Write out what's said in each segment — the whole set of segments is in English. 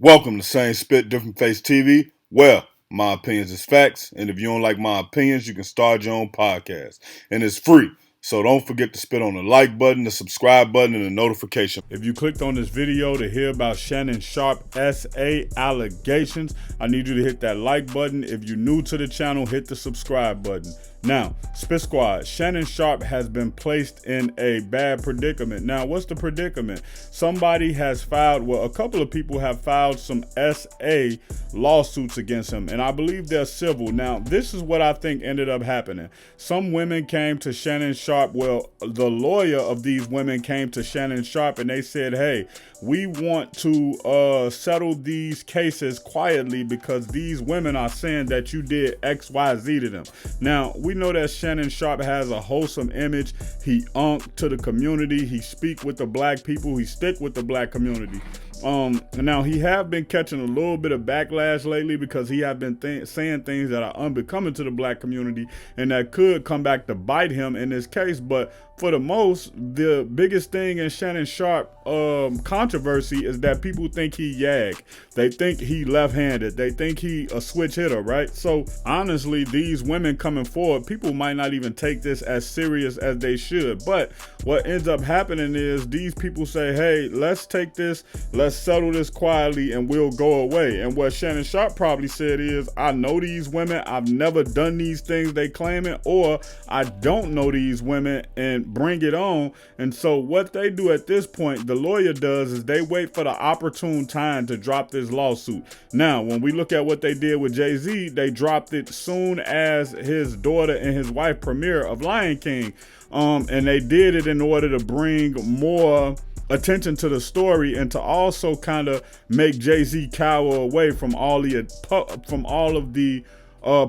Welcome to Same Spit, Different Face TV. Well, my opinions is facts, and if you don't like my opinions, you can start your own podcast. And it's free. So don't forget to spit on the like button, the subscribe button, and the notification. If you clicked on this video to hear about Shannon Sharpe SA allegations, I need you to hit that like button. If you're new to the channel, hit the subscribe button. Now, Spit Squad, Shannon Sharpe has been placed in a bad predicament. Now, what's the predicament? Somebody has filed, well, a couple of people have filed some SA lawsuits against him, and I believe they're civil. Now, this is what I think ended up happening. Some women came to Shannon Sharpe, well, the lawyer of these women came to Shannon Sharpe, and they said, hey, we want to settle these cases quietly because these women are saying that you did X, Y, Z to them. Now, we know that Shannon Sharpe has a wholesome image. He to the community. He speak with the black people. He stick with the black community. Now he have been catching a little bit of backlash lately because he have been saying things that are unbecoming to the black community and that could come back to bite him in this case. But for the most, the biggest thing in Shannon Sharpe controversy is that people think he yag. They think he left-handed. They think he a switch hitter, right? So honestly, these women coming forward, people might not even take this as serious as they should. But what ends up happening is these people say, hey, let's take this, let's settle this quietly and we'll go away. And what Shannon Sharpe probably said is, I know these women, I've never done these things they claiming, or I don't know these women, and bring it on. And so what they do at this point, the lawyer does, is they wait for the opportune time to drop this lawsuit. Now, when we look at what they did with Jay-Z, they dropped it soon as his daughter and his wife premiere of Lion King. And they did it in order to bring more attention to the story and to also kind of make Jay-Z cower away from all of the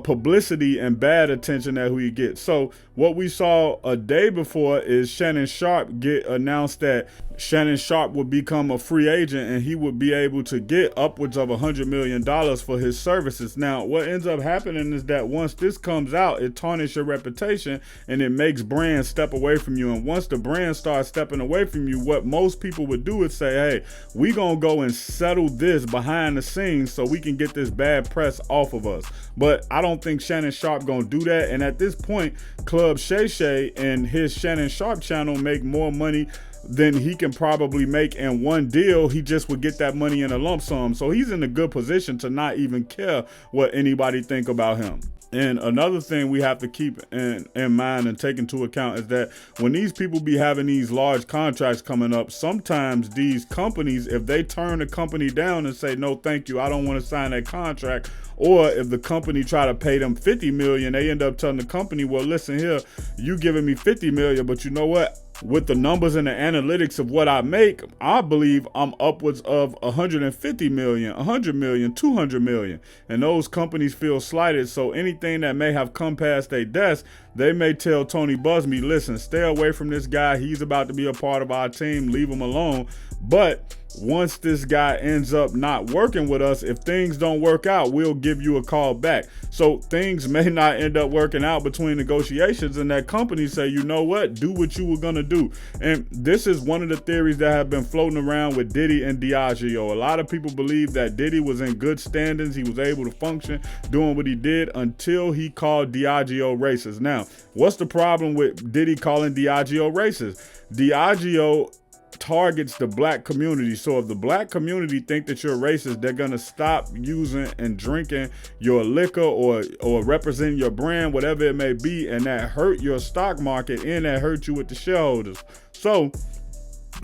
publicity and bad attention that he gets. So what we saw a day before is Shannon Sharpe get announced that Shannon Sharpe would become a free agent and he would be able to get upwards of $100 million for his services. Now, what ends up happening is that once this comes out, it tarnishes your reputation and it makes brands step away from you. And once the brand starts stepping away from you, what most people would do is say, hey, we gonna go and settle this behind the scenes so we can get this bad press off of us. But I don't think Shannon Sharpe gonna do that. And at this point, Club Shay Shay and his Shannon Sharpe channel make more money than he can probably make in one deal. He just would get that money in a lump sum. So he's in a good position to not even care what anybody think about him. And another thing we have to keep in mind and take into account is that when these people be having these large contracts coming up, sometimes these companies, if they turn the company down and say, no, thank you, I don't want to sign that contract, or if the company try to pay them $50 million, they end up telling the company, well, listen here, you giving me $50 million, but you know what? With the numbers and the analytics of what I make, I believe I'm upwards of 150 million, 100 million, 200 million. And those companies feel slighted. So anything that may have come past their desk, they may tell Tony Busby, listen, stay away from this guy. He's about to be a part of our team. Leave him alone. But once this guy ends up not working with us, if things don't work out, we'll give you a call back. So things may not end up working out between negotiations, and that company say, you know what, do what you were going to do. And this is one of the theories that have been floating around with Diddy and Diageo. A lot of people believe that Diddy was in good standings. He was able to function doing what he did until he called Diageo racist. Now, what's the problem with Diddy calling Diageo racist? Diageo targets the black community. So if the black community think that you're racist, they're gonna stop using and drinking your liquor or representing your brand, whatever it may be, and that hurt your stock market and that hurt you with the shareholders. So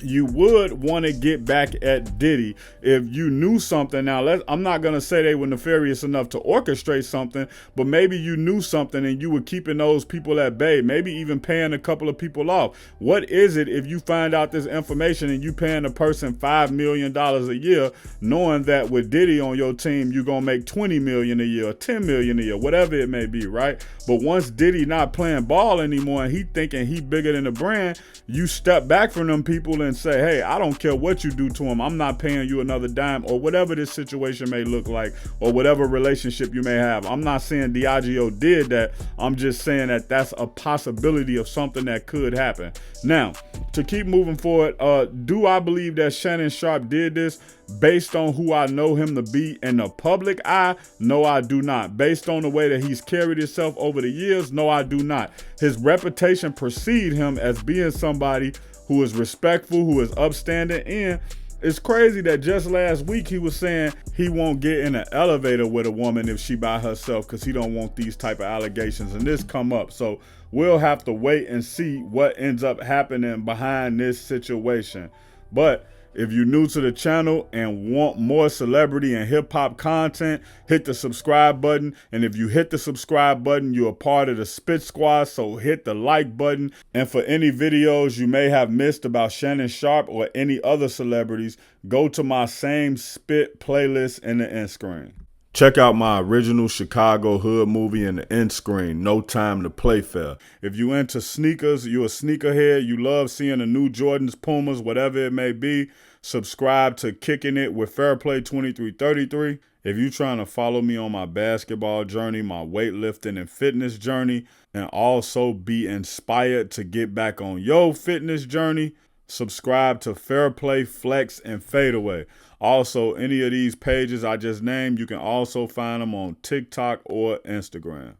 you would want to get back at Diddy if you knew something. Now, I'm not going to say they were nefarious enough to orchestrate something, but maybe you knew something and you were keeping those people at bay, maybe even paying a couple of people off. What is it if you find out this information and you paying a person $5 million a year, knowing that with Diddy on your team, you're going to make $20 million a year, or $10 million a year, whatever it may be, right? But once Diddy not playing ball anymore and he thinking he bigger than the brand, you step back from them people cool and say, hey, I don't care what you do to him. I'm not paying you another dime, or whatever this situation may look like, or whatever relationship you may have. I'm not saying Diageo did that. I'm just saying that that's a possibility of something that could happen. Now, to keep moving forward, do I believe that Shannon Sharpe did this? Based on who I know him to be in the public eye, no, I do not. Based on the way that he's carried himself over the years, no, I do not. His reputation precede him as being somebody who is respectful, who is upstanding, and it's crazy that just last week he was saying he won't get in an elevator with a woman if she by herself because he don't want these type of allegations, and this come up. So we'll have to wait and see what ends up happening behind this situation. But if you're new to the channel and want more celebrity and hip hop content, hit the subscribe button. And if you hit the subscribe button, you're a part of the Spit Squad, so hit the like button. And for any videos you may have missed about Shannon Sharpe or any other celebrities, go to my Same Spit playlist in the end screen. Check out my original Chicago hood movie in the end screen, No Time to Play Fair. If you into sneakers, you a sneakerhead, you love seeing the new Jordans, Pumas, whatever it may be, subscribe to Kicking It with Fairplay 2333. If you trying to follow me on my basketball journey, my weightlifting and fitness journey, and also be inspired to get back on your fitness journey, subscribe to Fairplay, Flex, and Fadeaway. Also, any of these pages I just named, you can also find them on TikTok or Instagram.